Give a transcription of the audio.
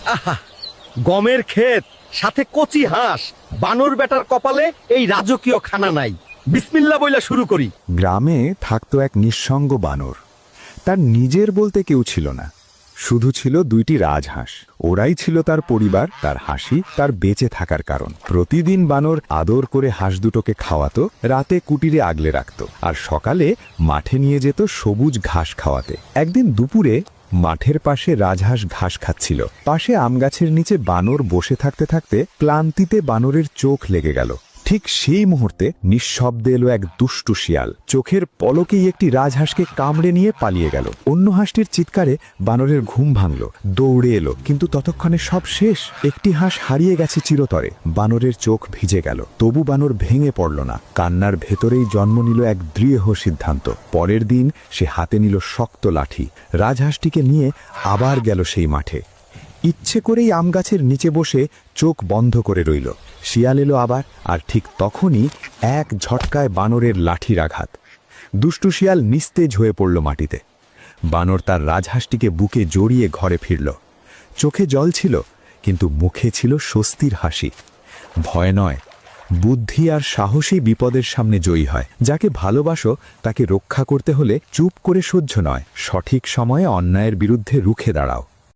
আহা, গমের ক্ষেত সাথে কচি হাঁস, বানর বেটার কপালে এই রাজকীয় খানা নাই। বিসমিল্লাহ বইলা শুরু করি। গ্রামে থাকতো এক নিঃসঙ্গ বানর। তার নিজের বলতে কেউ ছিল না, শুধু ছিল দুইটি রাজহাঁস। ওরাই ছিল তার পরিবার, তার হাসি, তার বেঁচে থাকার কারণ। প্রতিদিন বানর আদর করে হাঁস দুটোকে খাওয়াতো, রাতে কুটিরে আগলে রাখত, আর সকালে মাঠে নিয়ে যেত সবুজ ঘাস খাওয়াতে। একদিন দুপুরে মাঠের পাশে রাজহাঁস ঘাস খাচ্ছিল। পাশে আম গাছের নিচে বানর বসে থাকতে থাকতে ক্লান্তিতে বানরের চোখ লেগে গেল। ঠিক সেই মুহূর্তে নিঃশব্দে এলো এক দুষ্টু শিয়াল। চোখের পলকেই একটি রাজহাঁসকে কামড়ে নিয়ে পালিয়ে গেল। অন্য হাঁসটির চিৎকারে বানরের ঘুম ভাঙল, দৌড়ে এলো, কিন্তু ততক্ষণে সব শেষ। একটি হাঁস হারিয়ে গেছে চিরতরে। বানরের চোখ ভিজে গেল, তবু বানর ভেঙে পড়ল না। কান্নার ভেতরেই জন্ম নিল এক দৃঢ় সিদ্ধান্ত। পরের দিন সে হাতে নিল শক্ত লাঠি, রাজহাঁসটিকে নিয়ে আবার গেল সেই মাঠে। ইচ্ছে করেই আম গাছের নিচে বসে চোখ বন্ধ করে রইল। শিয়াল এলো আবার, আর ঠিক তখনই এক ঝটকায় বানরের লাঠির আঘাত। দুষ্টু শিয়াল নিস্তেজ হয়ে পড়ল মাটিতে। বানর তার রাজহাঁসটিকে বুকে জড়িয়ে ঘরে ফিরল। চোখে জল ছিল, কিন্তু মুখে ছিল স্বস্তির হাসি। ভয় নয়, বুদ্ধি আর সাহসী বিপদের সামনে জয়ী হয়। যাকে ভালোবাসো তাকে রক্ষা করতে হলে চুপ করে সহ্য নয়, সঠিক সময়ে অন্যায়ের বিরুদ্ধে রুখে দাঁড়াও।